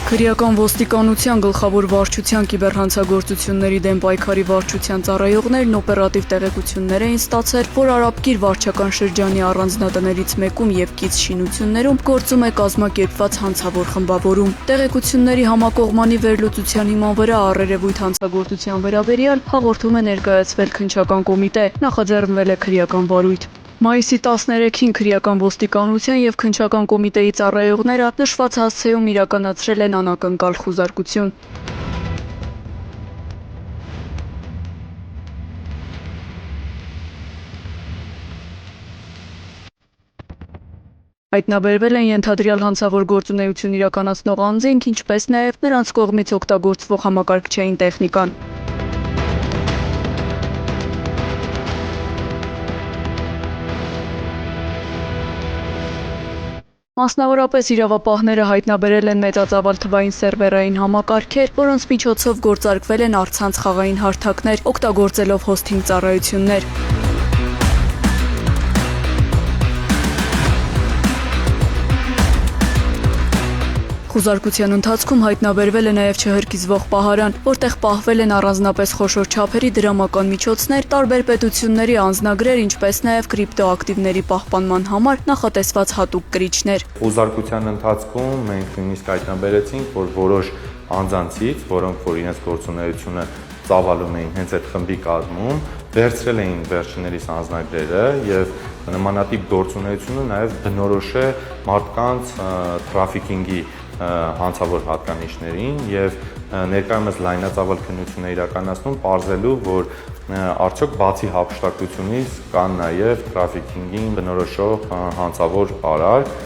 Քրեական ոստիկանության գլխավոր վարչության կիբերհանցագործությունների դեմ պայքարի վարչության ծառայողներն օպերատիվ տեղեկություններ էին ստացել, որ Արաբկիր վարչական շրջանի առանձնատներից մեկում և կից շինություններում գործում է կազմակերպված հանցավոր խմբավորում։ Տեղեկությունների համակողմանի վերլուծության հիման վրա առերևույթ հանցագործության վերաբերյալ հաղորդում է ներկայացվել քննչական կոմիտե, նախաձեռնվել է քրեական վարույթ։ Մայիսի 13-ին քրեական ոստիկանության և քննչական կոմիտեի ծառայողները նշված հասցեում իրականացրել են անակնկալ խուզարկություն։ Հայտնաբերվել են ենթադրյալ հանցավոր գործունեություն իրականացնող անձինք, ինչպես նաև նրանց կողմից օգտագործվող համակարգչային տեխնիկան։ Մասնավորապես իրավապահները հայտնաբերել են մեծածավալ թվային սերվերային համակարգեր, որոնց միջոցով գործարկվել են առցանց խաղային հարթակներ, օգտագործելով հոսթինգ ծառայություններ։ Խուզարկության ընթացքում հայտնաբերվել է նաև չհրկիզվող պահարան, որտեղ պահվել են առանձնապես խոշոր չափերի դրամական միջոցներ, տարբեր պետությունների անձնագրեր, ինչպես նաև կրիպտոակտիվների պահպանման համար նախատեսված հատուկ կրիչներ։ Խուզարկության ընթացքում մենք նույնիսկ հայտնաբերեցինք, որ որոշ անձանցից, որոնք որ իրենց գործունեությունը ծավալում էին հենց այդ խմբի կազմում, վերցրել էին վերջիններիս անձնագրերը եւ նմանատիպ գործունեությունը նաև բնորոշ է մարդկանց թրաֆիքինգի հանցավոր հատկանիշներին եւ ներկայումս լայնածավալ քննություն է իրականացնում պարզելու, որ արդյոք բացի հափշտակությունից կան նաեւ թրաֆիքինգին բնորոշող հանցավոր արարք։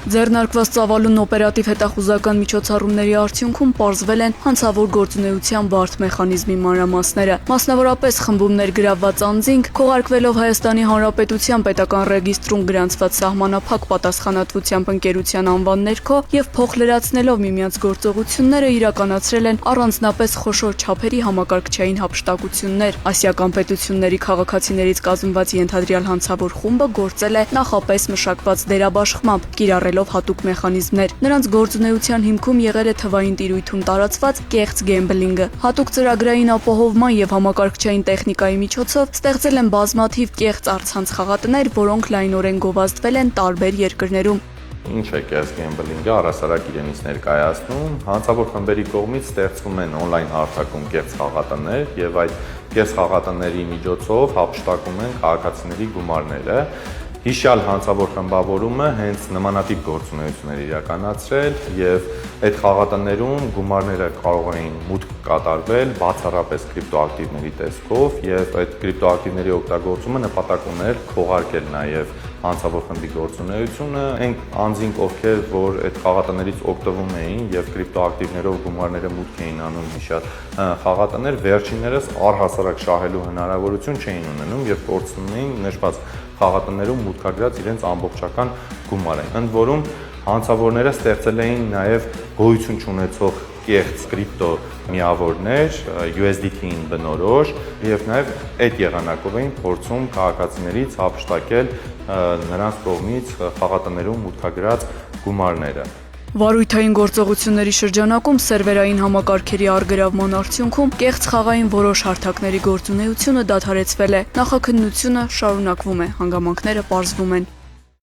Ձեռնարկված ծավալուն օպերատիվ հետախուզական միջոցառումների արդյունքում պարզվել են հանցավոր գործունեության բարդ մեխանիզմի մանրամասները։ Մասնավորապես խմբում ներգրավված անձինք, քողարկվելով Հայաստանի Հանրապետության պետական ռեգիստրում գրանցված սահմանափակ պատասխանատվությամբ ընկերության անվան ներքո եւ փոխլրացնելով միմյանց գործողությունները իրականացրել են առանձնապես խոշոր չափերի համակարգչային հափշտակություններ։ Ասիական պետությունների քաղաքացիներից կազմված ենթադրյալ հանցավոր խումբը գործել է նախապես մշակված դերաբաշխմամբ, կիրառելով հատուկ մեխանիզմներ։ Նրանց գործունեության հիմքում եղել է թվային տիրույթում տարածված կեղծ գեմբլինգը։ Հատուկ ծրագրային ապահովման եւ համակարգչային տեխնիկայի միջոցով ստեղծել են բազմաթիվ կեղծ առցանց խաղատներ, որոնք լայնորեն գովազդվել են տարբեր երկրներում։ Ինչ է կեղծ գեմբլինգը, առհասարակ իրենից ներկայացնում, հանցավոր խմբերի կողմից ստեղծվում են օնլայն հարթակում կեղծ խաղատներ եւ այդ կեղծ խաղատների միջոցով հափշտակում են քաղաքացիների գումարները։ Հիշյալ հանցավոր խմբավորումը հենց նմանատիպ գործունեություններ իրականացրել եւ այդ խաղատներում գումարները կարող էին մուտք կատարվել բացառապես կրիպտոակտիվների տեսքով եւ այդ կրիպտոակտիվների օգտագործումը նպատակ ուներ քողարկել նաեւ հանցավոր խմբի գործունեությունը, այն անձինք, ովքեր որ այդ խաղատներից օգտվում էին եւ կրիպտոակտիվներով գումարները մուտք էին անում հիշյալ խաղատներ, վերջիններս առհասարակ շահելու հնարավորություն չէին ունենում եւ կորցնում էին նշված խաղատներում մուտքագրած իրենց ամբողջական գումարը։ Ընդ որում հանցավորները ստեղծել էին նաև գոյություն չունեցող կեղծ կրիպտո միավորներ, USDT-ին բնորոշ եւ նաև այդ եղանակով էին փորձում քաղաքացիներից հափշտակել նրանց կողմից խաղատներում մուտքագրած գումարները։ Վարույթային գործողությունների շրջանակում սերվերային համակարգերի առգրավման արդյունքում կեղծ խաղային որոշ հարթակների գործունեությունը դադարեցվել է, նախաքննությունը շարունակվում է, հանգամանքները պարզվում են։